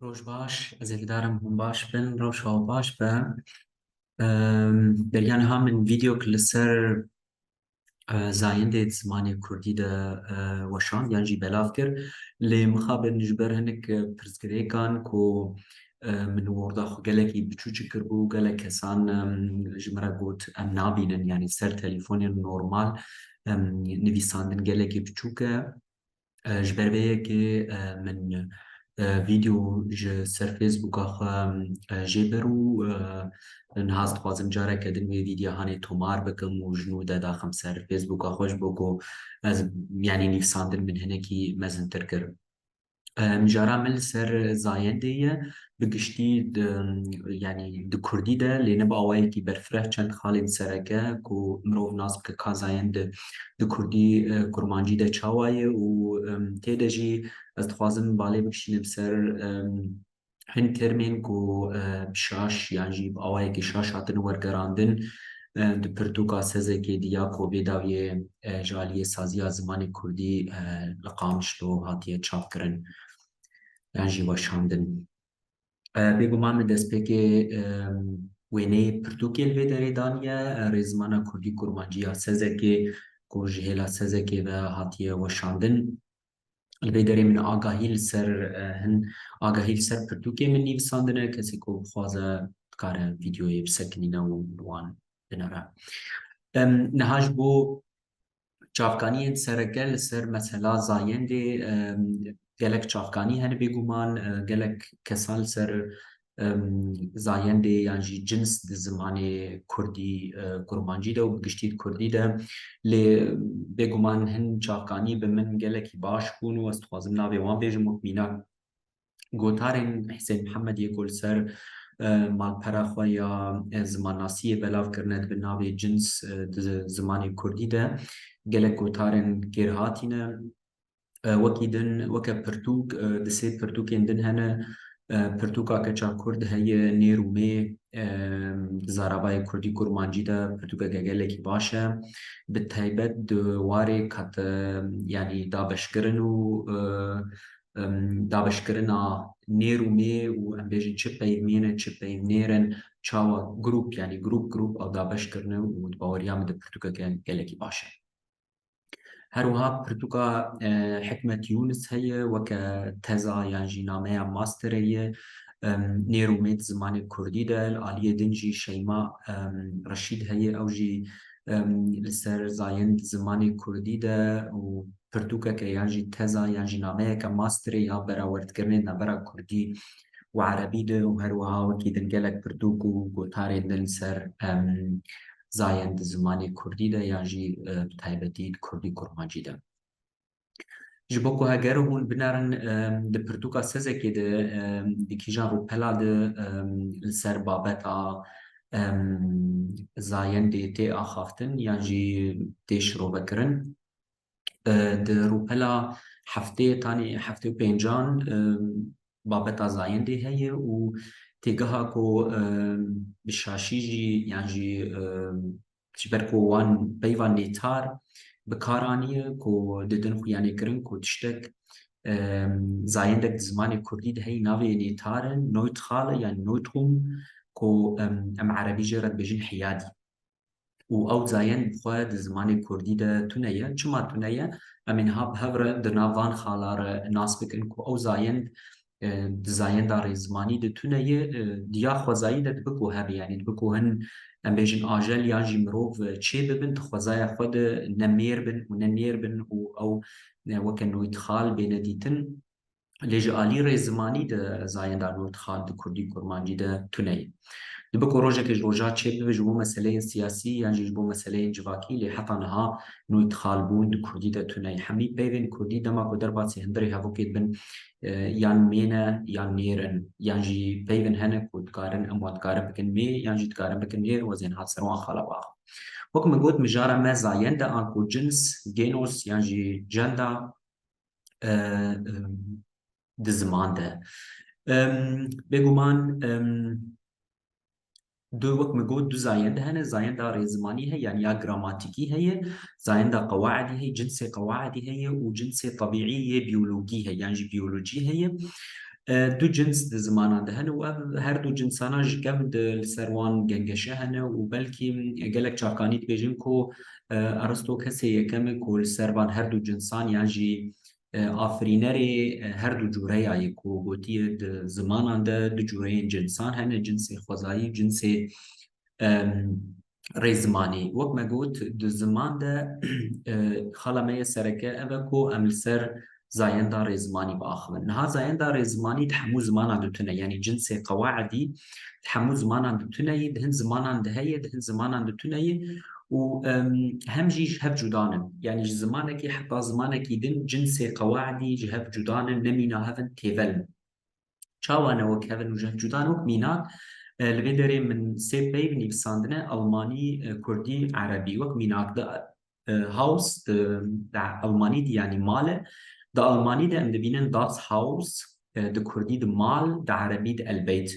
روش باش از هێلدارم هەم باش بن ڕەوشەوە باش بە دەریان ها من ڤیدیۆک لەسەر زایندێت زمانی کوردی دە وەشاند یانجی بەلاف کرد لێ مخابن ji ber hinek pirsgirêkan ku min orda xwe gelekî biçûçik kirbû gelek kesan ji me re got em nabînin yanî ser telîfonên normal nivîsandin gelekî biçûk e ji ber vê yekê min vîdeo ji ser Facebooka xwe jêbir û niha dixwazim careke din vê vîdyohanê tomar bikim û ji nû de daxim ser Facebooka xwe ji bo ku ez yanî nivîsandin min hinekî mezintir kir. Mijara min li ser zayendê ye bi giştî yanî di Kurdî de lê ne bi awayekî berfireh çend xalên sereke ku mirov nas bike ka zayend di Kurdî kurmancî de çawa ye û tê de jî ez dixwazim balê bikişînim ser hin termên ku bi şaş yan jî bi awayekî şaş hatin wergerandin di pirtûka sezekê diya ku bêdawiyê ji aliyê saziya zimanê Kurdî li Qamişlo hatiye çapkirin yan jî weşandin. Bêguman min destpêkê wêneyê pirtûkê li vê derê daniye rêzimana Kurdî kurmanciya sezekê ku ji hêla sezekê ve hatiye weşandin. Li vê derê min agahî li ser hin agahî li ser pirtûkê min nivîsandine kesê ku dixwaze dikare vîdyoyê bisekinîne û bi wan binêre. Niha ji bo çavkaniyên sereke li ser mesela zayendê gelek çavkanî hene bêguman gelek kesan li ser zayendê yan jî cins di zimanê Kurdî kurmancî de û bi giştî Kurdî de lê bêguman hin çavkanî bi min gelekî baş bûn û ez dixwazim navê wan bêjim û mîna gotarên Hîsên Mihemediyê ku li ser malpera xwe ya zimannasiyê belav kirine bi navê cins di zimanê Kurdî de gelek gotarên kêrhatîne wekî din weke pirtûk di sê pirtûkên din hene pirtûka keça Kurd heye nêr û mê di zarabayê Kurdî kurmancî de pirtûkeke gelekî baş e bi taybet di warê kat yanî dabeşkirin û dabeşkirina nêr û mê û em bêjin çi peyvîn e çi peyvnêr in çawa grûp yanî grûp ew dabeşkirine û di baweriya min de pirtûkeke gelekî baş e. Herwiha pirtûka Hikmet Yûnus heye weke teza yan jî nameya masterê ye nêr û mê di zimanê Kurdî de li aliyê din jî Şeyma Reşîd heye ew jî li ser zayend di zimanê Kurdî de û pirtûkeke yan jî teza yan jî nameyeke masterê ya berawerdkirinê navbera Kurdî û Erebî de û herwiha wekî din gelek pirtûk û gotarên din ser zayend di zimanê Kurdî de yan jî bi taybetî di Kurdî kurmancî de. Ji bo ku heger hûn binerin di pirtûka sezekê de di kîjan rûpela de li ser babeta zayendê tê axaftin yan jî tê şirovekirin di rûpela heftê tanê heftê û pêncan babeta zayendê heye û têgeha ku bi şaşî jî yan jî ji ber ku wan peyva nêtar bikaraniye ku didin xuyanêkirin ku tiştek zayendek di zimanê Kurdî de heyî navê nêtarin noytxal e yani noytxum ku em Erebî jê re dibêjin hiyadî û ew zayend xwe di zimanê Kurdî de tune ye çima tune ye em ê niha bi hev re di nav van xala re nas bikin ku ew zayend di zayenda rêzimanî de tune ye diya xwezayî de dibe ku hebe yani dibe ku hin em bêjin ajel yan jî mirov çê bibin di xwezaya xwe de ne mêr bin û ne nêr bin û ew weke noytxal bêne dîtin lê ji alî rêzimanî de zayenda noytxal di Kurdî kurmancî de tune ye. Dibe ku rojekê ji roja çê bibe ji bo meseleyên siyasî yan jî ji bo meseleyên civakî lê heta niha noytxalbûn di Kurdî de tune ye. Hemî peyvên Kurdî dema ku derbasî hundirê hevokê dibin yan mê ne yan nêr in yan jî peyvên hene ku dikarin em wan dikarin bikin mê yan jî dikarin bikin nêr wezên hat ser wan xala bax. Wek min got mijara me zayende an ku cins genos yan jî cenda di ziman de. Bêguman دو وقت مجود دو زايند هنا زايندا ريزماني هي يعني يا جراماتيكي هي زايندا قواعدي هي جنسي قواعدي هي وجنسي طبيعية بيولوجية يعني بيولوجي هي دو جنس د زمانان ده هنه و هر دو جنسانا جکم د لسروان گنگشه هنه و بلکی گلک چاکانیت بیجیم کو ارسطو کسی یکم کو لسروان هر دو جنسان یان جی آفرینری هر دو جوره آیی کو گوتی د زمانان ده دو جوره جنسان هنه جنس خوزایی جنس رێزمانی وەک مەگوت di ziman de xala me yê sereke ev e ku em li ser zayenda rêzmanî biaxivin. Niha zayenda rêzmanî di hemû zimanan de tune yanî cinsê qewaidî di hemû zimanan de tuneyî di hin zimanan de heye di hin zimanan de tuneyî û hem jî ji hev cudanin yanî ji zimanekî heta zimanekî din cinsê qewaidî ji hev cudanin nemîna hevin têvelin. Çawa ne wek hevin û ji hev cudan wek mînak li vê derê min sê peyv nivîsandine Almanî, Kurdî, Erebî wek mînak di Haus di Almanî dî yanî mal e di Almanî de em dibînin Das Haus di Kurdî di mal di Erebî di Elbeyt.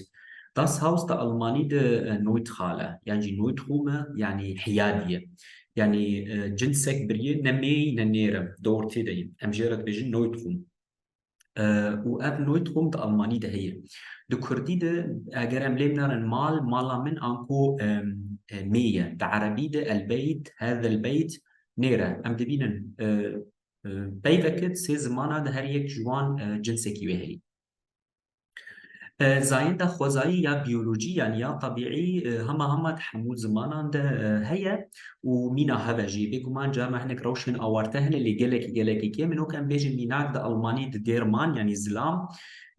Das Haus di Almanî di Neutral e yan jî Neutrum e yanî hiyadî ye. Yani cinsek biriye ne mêy ne nêr e di ortê de ye. Em jê re dibêjin Neutrum. و ev Neutrum di Almanî de heye. Di Kurdî de eger em lê binarin mal, mala min anku mê ye. Di Erebî de elbeyt, hezel beyt nêr e. Em dibînin peyvekê sê zimana de her yek ji wan cinsekî wê heye. Zayenda xwezayî ya biyolojî yani ya tabîî hema di hemû zimanan de heye û mîna heve jî bêguman carna hinek rewşên awarte hene lê gelekî kêm min ok em bêjin mînak di Almanî di dêrman yanî zilam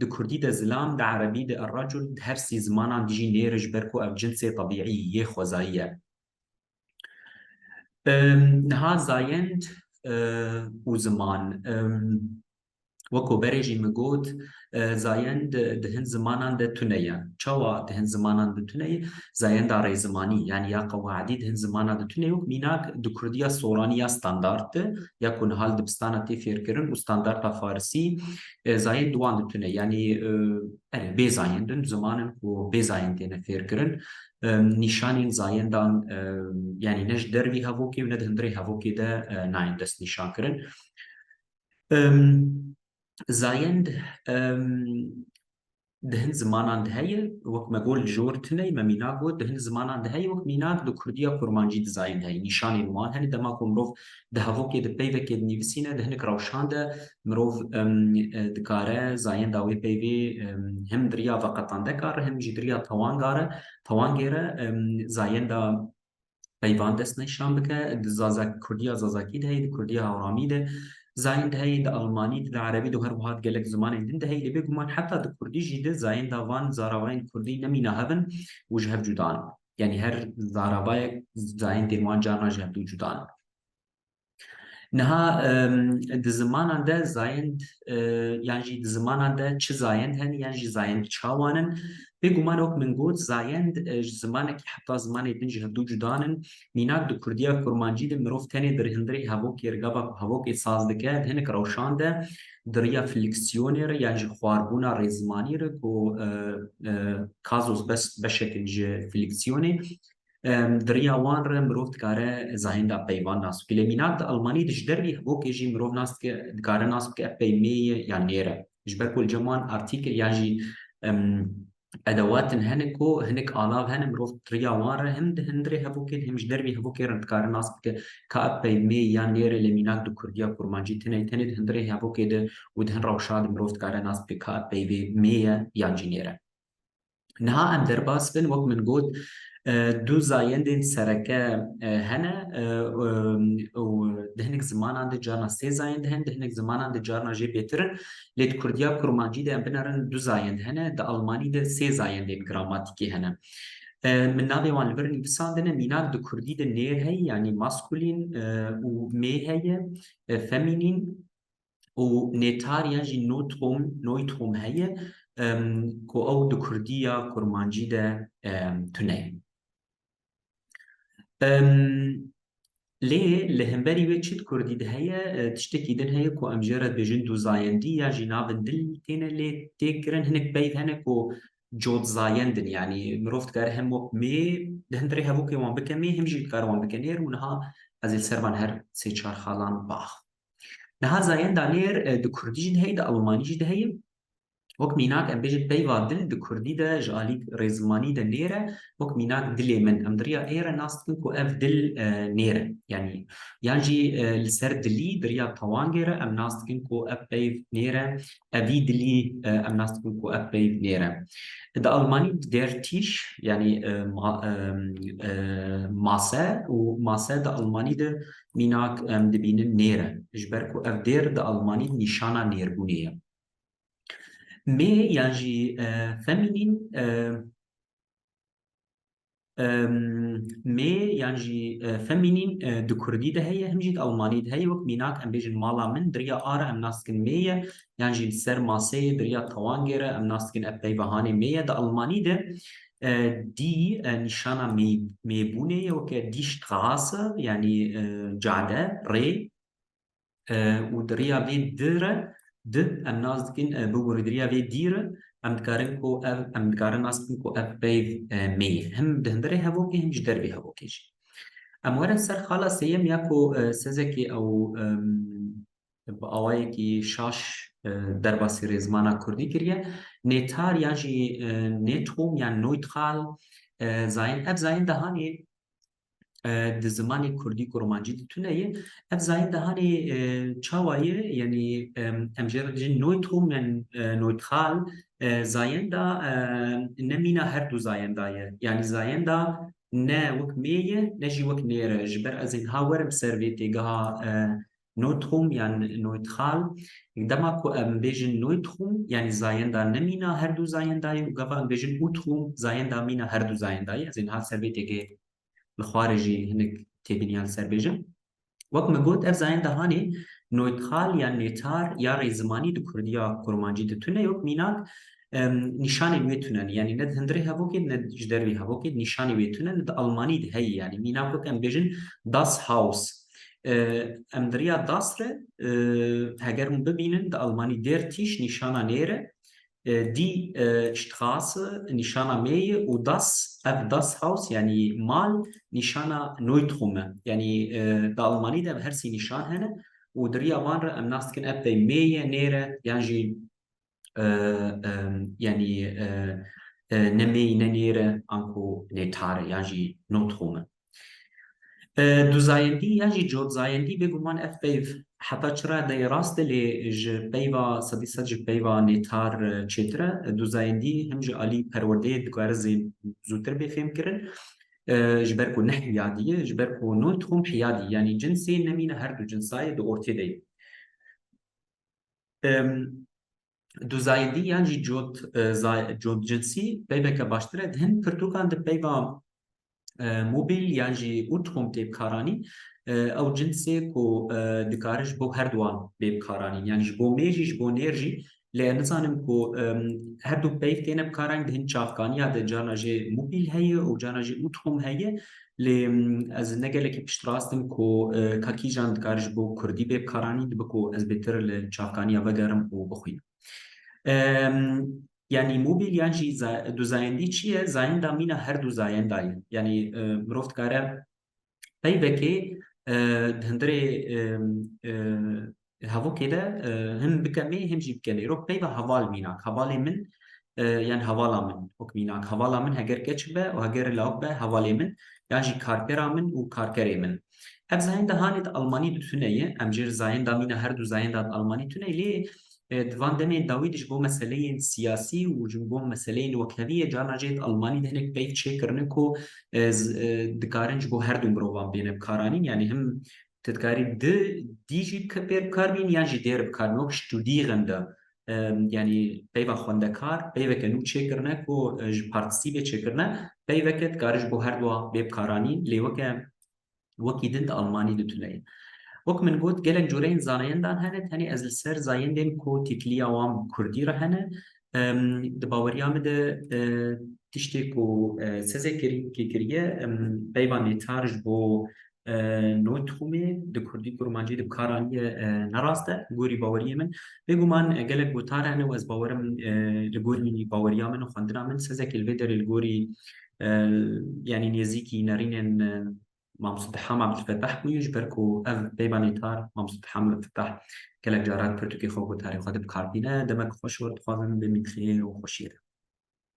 di Kurdî de zilam di Erebî de erracul di her sî zimanan de jî nêr ji ber ku ev cinsê tabîî yê xwezayî ye. Niha zayend û ziman وەکو berê jî min got zayend di hin zemanan de tune ye. Çawa di hin zemanan de tune ye? Zayenda rêzimanî yani ya qewaidî di hin zemanan de tune ye wek mînak di Kurdiya soranî ya standard e ya ku nihal dibistana tê fêrkirin û standarda Farsî zayend wan de tune yani bê zayendin zimanin ku bê zayend têne fêrkirin nîşanên zayendan yani ne ji dervî hevokê û ne di hundirê hevokê de nayên dest nîşankirin. Zayend di hin zemanan de heye wek me got li jor tuneyê me mînak got di hin zemanan de heye wek mînak di Kurdiya kurmancî di zayend heye nîşanên wan hene dema ku mirov di hevokê di peyvekê dinivîsîne di hinek rewşan de mirov dikare zayenda wê peyvê him diriya veqetan dekare him jî diriya tawan gêre zayenda peyvan dest nîşan bike di Kurdiya zazakî de heye di Kurdiya hewramî de زایند هی د آلمانی د عربی د هر وحات گلک زمان دین ده هی لبه گمان حتی د کردی جیده زایند وان زاروین کردی نمینا هفن وجهه جدان یعنی هر زاروای زایند وان جانا جهه دو جدان نها د زمانان ده زایند یان جی د زمانان ده چه زایند هن یان جی زایند چاوانن بگومان وک من گوت زایند زمانه که حتی زمانه دن جهه دو جدانن میناک د کردیا کرمانجی ده مروف تنه در هندری هووکی رگابا هووکی ساز دکه هنک روشان ده دریا فلیکسیونی را یان جی خواربونا ریزمانی را کو کازوس بس بشکل جه فلیکسیونی دریا وان را مرو دکاره زایندا پیوان ناس که لمینات د آلمانی دش دروی هو که جی مرو ناس که دکاره ناس که پیمی یا نیره جبر کل جمان آرتیکل یا جی ادوات هنکو هنک آلاف هن مرو دریا وان را هم ده هندره هو که همش دروی هو که رند دکاره ناس که که پیمی یا نیره لمینات د کردیا کرمانجی تنه هندره هو که ده و ده روشاد مرو دکاره ناس که پیمی یا جنیره نها ام درباس بن وقت من گود دو زایندین سرکه هنه و دهنک زمانان ده جارنا سه زایند هن دهنک زمانان ده جارنا جه بیترن لید کردیا کرمانجی ده ام بنارن دو زایند هنه ده آلمانی ده سه زایندین گراماتیکی هنه من ناوی وان لبرنی بساندنه میناک ده کردی ده نیر هی یعنی ماسکولین و می هی فمینین و نتار یعنی نویتروم هی کو او ده کردیا کرمانجی ده تونه لێ لە هەمبەری وێ چیت کوردی هەیە تشتێکی دن هەیە کو ئەم ژێرە بێژن دوو زایەندی یا ژی ناون دل تێنە لێ تێکردن هەنێک بەیت هەنێک و جۆت زایەندن یعنی مرۆڤ دکار هەم وەک مێ هەندێ هەبووکێ وان بکە مێ هەمژی دکار وان بکە نێر و نەها ئەزیل سەروان هەر سێ چار خاڵان باخ نەها زایەندا نێر د کوردیژی هەیە د ئەڵمانیژی هەیە وەک میناک ئەم بێژێت پەیوا دل di Kurdî de ji alî rêzimanî de nêre wek mînak dilê min em diriya êre nas dikin ku ev dil nêre yanî yan jî li ser dilî diriya tewangê re em nas dikin ku ev peyv nêre evî dilî em nas dikin ku ev peyv nêre di Almanî der tîş yanî mase û mase di Almanî de mînak em dibînin nêre ji ber ku ev dêr di Almanî nîşana nêrbûnê ye مي يعني فيمينين مي يعني فيمينين دو كردي ده هي هم جيت ألماني ده هي وقت ميناك أم بيجن مالا من دريا آرا أم ناسكن مية يعني سر ماسي دريا توانجرة أم ناسكن أبدي بهاني مية ده ألماني ده دي نشانة ميبونية وك دي شتغاسة يعني جعدة ري ودريا في دره د ام ناز دکن بگوری دریا في ديره ام دکارن کو ام دکارن ناس دکن کو اف بيف مي هم دهندره هبوكي هم جدر بي هبوكي ام ورن سر خالا سيم ياكو سزكي او بأوائي کی شاش درباسی رزمانا کردی کریه نیتار یعنی نیتوم یعنی نویت خال زاین اف زاین دهانی د زمانی کردی و رومانجی دتونه اف زاین دهانی چاوایه یعنی امجر جن نویتوم یعنی نویت خال زاین دا نمینا هر دو زاین دایه یعنی زاین دا نه وک میه نجی وک نیره جبر از این هاورم سرویتی گها نوتخوم یعنی نویت خال دما کو ام بیجن نویتخوم یعنی زاین دا نمینا هر دو زاین دایه و گفا ام بیجن اوتخوم زاین دا مینا هر دو زاین دایه از این ها سرویتی که الخارجي هناك تبنيان سربيجن وقت ما قلت افزاين دهاني نويتخال يعني نيتار يا ريزماني دو كرديا كرومانجي دتونه يوك ميناك نشاني ويتونن يعني ند هندري هبوكي ند جدري هبوكي نشاني ويتونن ند ألماني ده هي يعني ميناك وك ام بيجن داس هاوس ام دريا داسره هاگر ببینن ده ألماني دير تيش نشانا نيره دي Straße نشانة مي وداس اف داس هاوس يعني مال نشانة نويتخومة يعني دا ألماني ده بهرسي نشان هنا ودريا وان الناس كن ابدي مية نيرة يعني يعني نمي نيرة انكو نيتارة يعني نوتخومة دو زایندی یا جی جود زایندی بگومان اف بیف حتی چرا دی راست لی ج بیوا صدی صد ج بیوا نیتار چتره دو زایندی هم ج علی پرورده دکار زودتر بفهم کرن جبر کو نحو یادیه جبر کو نوت هم حیادی یعنی جنسی نمینه هر دو جنسای دو ارتی دی دو زایندی یا جی جود جنسی بیبه که باشتره هم پرتوکان ده بیوا موبیل یعنی اوتهم تیب کارانی او جنسی کو دکارش بو هر دوان بیب کارانی یعنی بو میجی بو نرژی لنزانم کو هر دو بیف تینه بکاران دهن چافکانی ده جانا جه موبیل هیه و جانا جه اوتهم هیه ل از نگله کی پشتراستم کو کاکی جان دکارش بو کردی بیب کارانی ده بکو از بهتر لچافکانی بگرم و بخویم يعني موبيل يعني دو زايندي چیه زایندا مینا هر دو زایندای یعنی مرفت کاره پیوکی هندري هفو كده هم بكمي هم جي بكني رو بيبا هوال ميناك هوالي من يعني هوالا من وك ميناك هوالا من هجر كتشبه وهجر لاوبه هوالي من يعني كاركرا من وكاركري من اف زایندا هانت الماني دو تنيه ام جير زایندا مینا هر دو زایندا الماني تنيه ليه دوان دمين داويدش بو مسألين سياسي وجنبو مسألين وكلية جانا جيت ألماني دهنك بيت شكر نكو دكارنج بو هر دو مروان بين بكارانين يعني هم تتكاري ديجي بكبير بكاربين يعني جي دير بكارنوك شتوديغن دا يعني بيبا خوندكار بيبا كنو شكر نكو بارتسيبي شكرنا بيبا كت كارج بو هر دو بكارانين ليوكا وكي دند ألماني دتولين وك من قلت جلن جورين زانين دان هنه تاني از السر زاين دين كو تكليا وام كردي را هنه دباوريا مده تشتي كو سزه كي كريه بيبان نتارج بو نوتخومي د كردي كرمانجي د كاراني نراسته غوري باوريه من بيغمان جلك بوتار هنه واز باورم لغوري باوريا من خندنا من سزه كي الفيدر الغوري يعني نيزيكي نارين مام صدحام عبد الفتاح ويجبركو اف بيبانيتار مام صدحام عبد الفتاح كلا جارات برتوكي خوكو تاريخ بكاربينا دمك خوش ورد خوازن بميتخي وخوشيرة